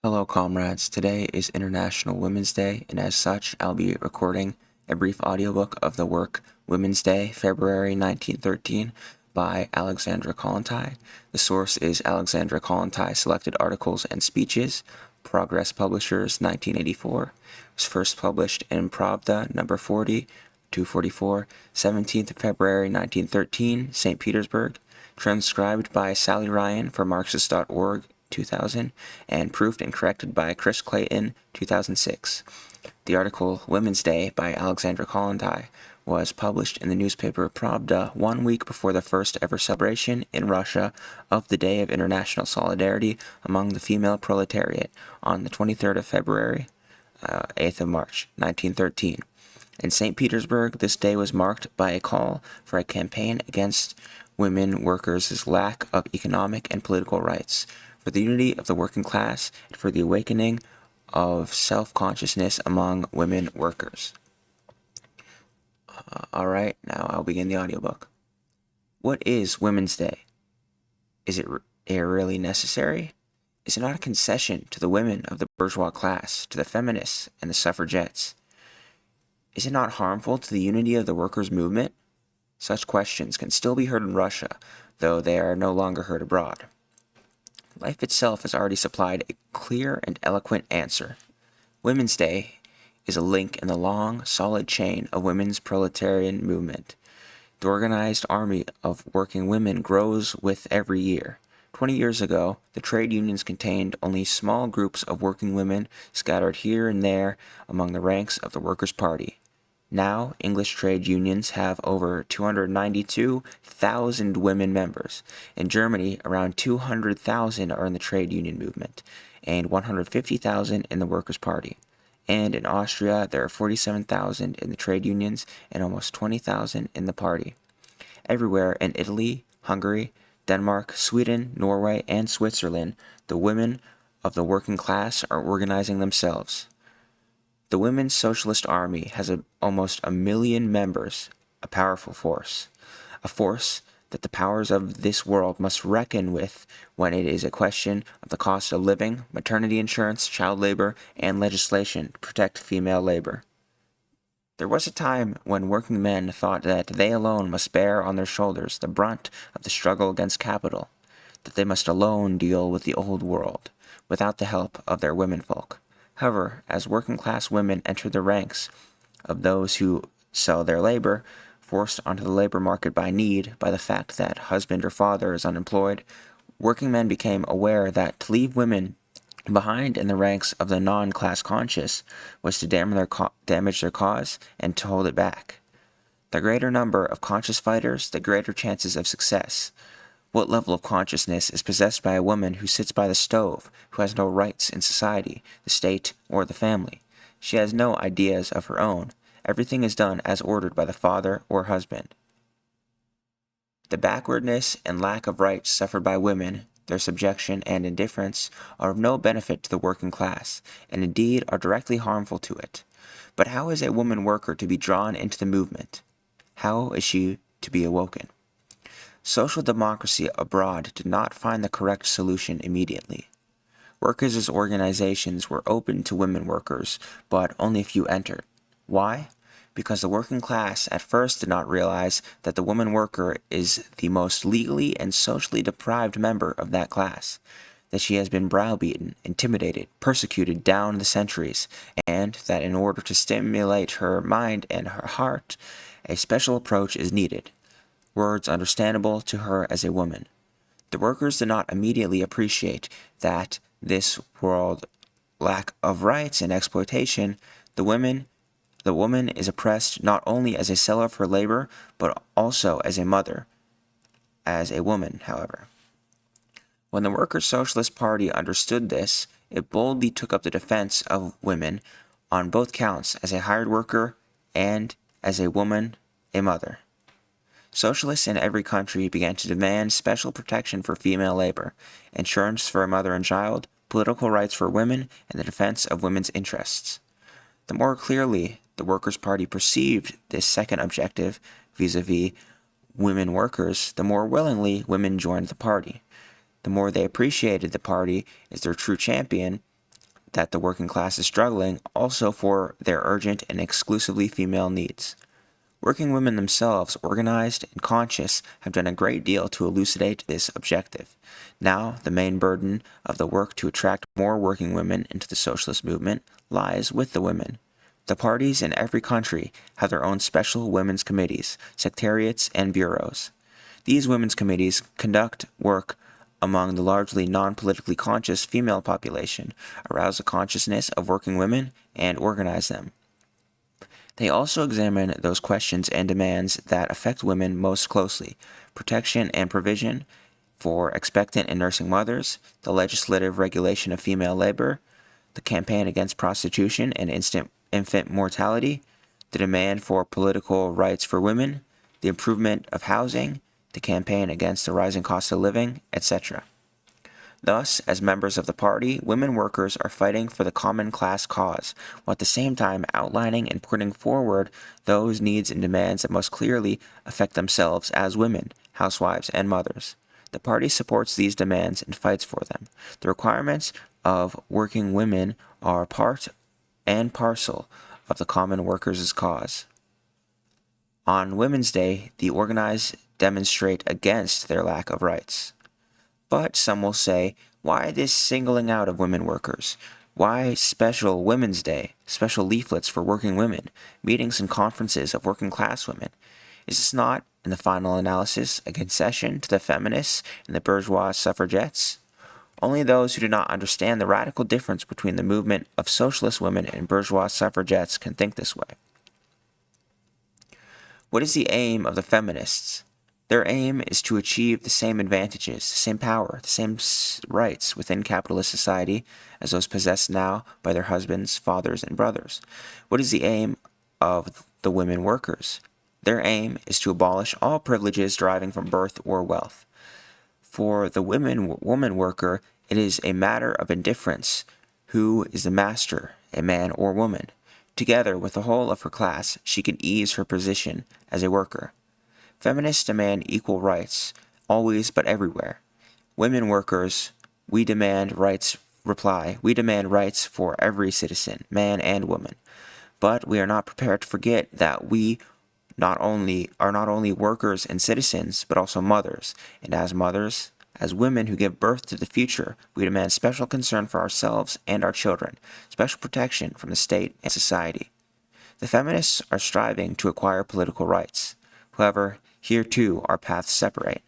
Hello, comrades. Today is International Women's Day, and as such, I'll be recording a brief audiobook of the work Women's Day, February 1913, by Alexandra Kollontai. The source is Alexandra Kollontai Selected Articles and Speeches, Progress Publishers, 1984. It was first published in Pravda, number 40, 244, 17th February 1913, St. Petersburg. Transcribed by Sally Ryan for Marxist.org, 2000, and proofed and corrected by Chris Clayton, 2006. The article Women's Day by Alexandra Kollontai was published in the newspaper Pravda 1 week before the first ever celebration in Russia of the Day of International Solidarity among the female proletariat on the 23rd of February, 8th of March, 1913. In St. Petersburg, this day was marked by a call for a campaign against women workers' lack of economic and political rights, for the unity of the working class, and for the awakening of self-consciousness among women workers. Alright, now I'll begin the audiobook. What is Women's Day? Is it really necessary? Is it not a concession to the women of the bourgeois class, to the feminists and the suffragettes? Is it not harmful to the unity of the workers' movement? Such questions can still be heard in Russia, though they are no longer heard abroad. Life itself has already supplied a clear and eloquent answer. Women's Day is a link in the long, solid chain of women's proletarian movement. The organized army of working women grows with every year. 20 years ago, the trade unions contained only small groups of working women scattered here and there among the ranks of the Workers' Party. Now, English trade unions have over 292,000 women members. In Germany, around 200,000 are in the trade union movement, and 150,000 in the Workers' Party. And in Austria, there are 47,000 in the trade unions and almost 20,000 in the party. Everywhere in Italy, Hungary, Denmark, Sweden, Norway, and Switzerland, the women of the working class are organizing themselves. The Women's Socialist Army has almost 1 million members, a powerful force. A force that the powers of this world must reckon with when it is a question of the cost of living, maternity insurance, child labor, and legislation to protect female labor. There was a time when working men thought that they alone must bear on their shoulders the brunt of the struggle against capital, that they must alone deal with the old world, without the help of their womenfolk. However, as working-class women enter the ranks of those who sell their labor, forced onto the labor market by need, by the fact that husband or father is unemployed, working men became aware that to leave women behind in the ranks of the non-class conscious was to damage their cause and to hold it back. The greater number of conscious fighters, the greater chances of success. What level of consciousness is possessed by a woman who sits by the stove, who has no rights in society, the state, or the family? She has no ideas of her own. Everything is done as ordered by the father or husband. The backwardness and lack of rights suffered by women, their subjection and indifference, are of no benefit to the working class, and indeed are directly harmful to it. But how is a woman worker to be drawn into the movement? How is she to be awoken? Social democracy abroad did not find the correct solution immediately. Workers' organizations were open to women workers, but only a few entered. Why? Because the working class at first did not realize that the woman worker is the most legally and socially deprived member of that class, that she has been browbeaten, intimidated, persecuted down the centuries, and that in order to stimulate her mind and her heart, a special approach is needed. Words understandable to her as a woman. The workers did not immediately appreciate that this world lack of rights and exploitation, the woman is oppressed not only as a seller of her labor, but also as a mother, as a woman, however. When the Workers' Socialist Party understood this, it boldly took up the defense of women on both counts as a hired worker and as a woman, a mother. Socialists in every country began to demand special protection for female labor, insurance for a mother and child, political rights for women, and the defense of women's interests. The more clearly the Workers' Party perceived this second objective vis-a-vis women workers, the more willingly women joined the party. The more they appreciated the party as their true champion, that the working class is struggling also for their urgent and exclusively female needs. Working women themselves, organized and conscious, have done a great deal to elucidate this objective. Now, the main burden of the work to attract more working women into the socialist movement lies with the women. The parties in every country have their own special women's committees, secretariats, and bureaus. These women's committees conduct work among the largely non-politically conscious female population, arouse the consciousness of working women, and organize them. They also examine those questions and demands that affect women most closely: protection and provision for expectant and nursing mothers, the legislative regulation of female labor, the campaign against prostitution and infant mortality, the demand for political rights for women, the improvement of housing, the campaign against the rising cost of living, etc. Thus, as members of the party, women workers are fighting for the common class cause, while at the same time outlining and putting forward those needs and demands that most clearly affect themselves as women, housewives, and mothers. The party supports these demands and fights for them. The requirements of working women are part and parcel of the common workers' cause. On Women's Day, the organized demonstrate against their lack of rights. But some will say, why this singling out of women workers? Why special Women's Day, special leaflets for working women, meetings and conferences of working class women? Is this not, in the final analysis, a concession to the feminists and the bourgeois suffragettes? Only those who do not understand the radical difference between the movement of socialist women and bourgeois suffragettes can think this way. What is the aim of the feminists? Their aim is to achieve the same advantages, the same power, the same rights within capitalist society as those possessed now by their husbands, fathers, and brothers. What is the aim of the women workers? Their aim is to abolish all privileges deriving from birth or wealth. For the woman worker, it is a matter of indifference who is the master, a man or woman. Together with the whole of her class, she can ease her position as a worker. Feminists demand equal rights, always but everywhere. Women workers, we demand rights for every citizen, man and woman. But we are not prepared to forget that we are not only workers and citizens, but also mothers. And as mothers, as women who give birth to the future, we demand special concern for ourselves and our children, special protection from the state and society. The feminists are striving to acquire political rights. However, here too our paths separate.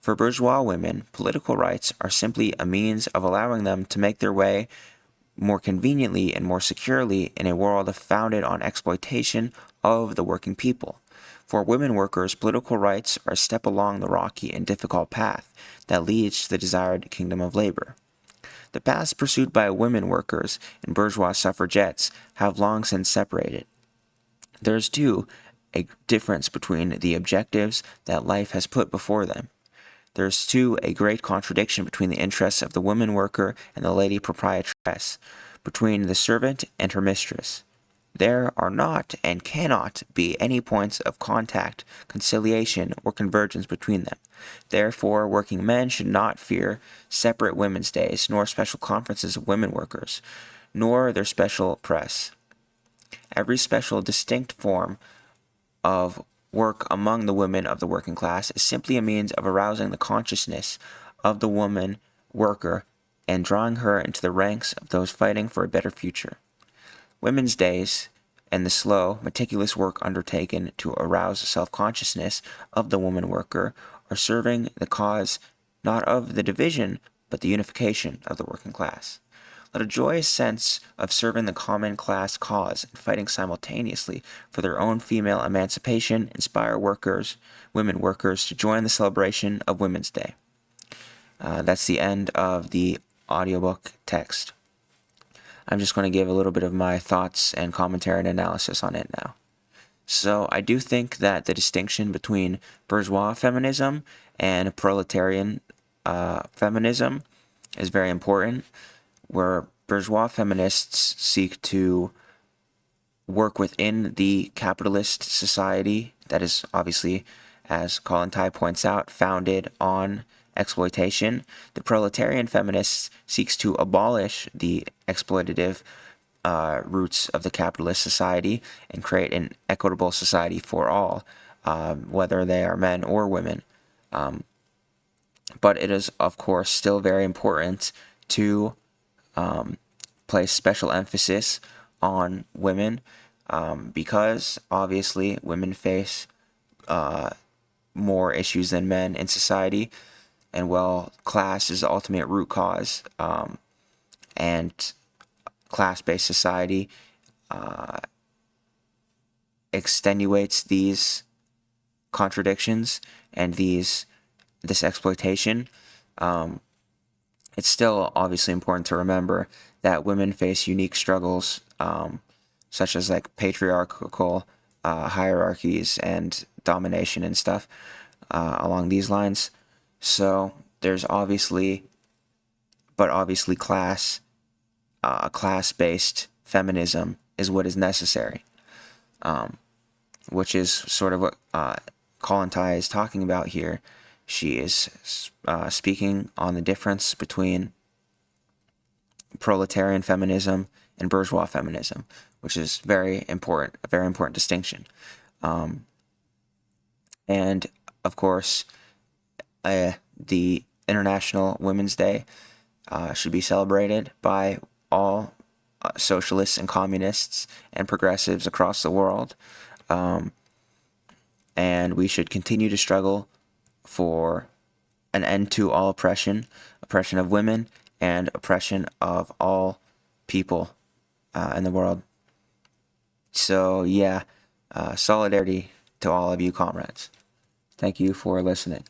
For bourgeois women, political rights are simply a means of allowing them to make their way more conveniently and more securely in a world founded on exploitation of the working people. For women workers, political rights are a step along the rocky and difficult path that leads to the desired kingdom of labor. The paths pursued by women workers and bourgeois suffragettes have long since separated. There is, too, a difference between the objectives that life has put before them. There is, too, a great contradiction between the interests of the woman worker and the lady proprietress, between the servant and her mistress. There are not and cannot be any points of contact, conciliation, or convergence between them. Therefore, working men should not fear separate women's days, nor special conferences of women workers, nor their special press. Every special distinct form of work among the women of the working class is simply a means of arousing the consciousness of the woman worker and drawing her into the ranks of those fighting for a better future. Women's days and the slow, meticulous work undertaken to arouse the self-consciousness of the woman worker are serving the cause not of the division, but the unification of the working class. Let a joyous sense of serving the common class cause and fighting simultaneously for their own female emancipation inspire women workers to join the celebration of Women's Day. That's the end of the audiobook text. I'm just going to give a little bit of my thoughts and commentary and analysis on it now. So I do think that the distinction between bourgeois feminism and proletarian feminism is very important, where bourgeois feminists seek to work within the capitalist society that is obviously, as Kollontai points out, founded on exploitation. The proletarian feminist seeks to abolish the exploitative roots of the capitalist society and create an equitable society for all, whether they are men or women. But it is, of course, still very important to place special emphasis on women, because obviously women face more issues than men in society, and class is the ultimate root cause, and class-based society extenuates these contradictions and this exploitation. It's still obviously important to remember that women face unique struggles, such as like patriarchal hierarchies and domination and stuff along these lines. So there's obviously class-based feminism is what is necessary, which is sort of what Kollontai is talking about here. She is speaking on the difference between proletarian feminism and bourgeois feminism, which is a very important distinction. And of course, the International Women's Day should be celebrated by all socialists and communists and progressives across the world. And we should continue to struggle for an end to all oppression of women, and oppression of all people in the world. So yeah, solidarity to all of you comrades. Thank you for listening.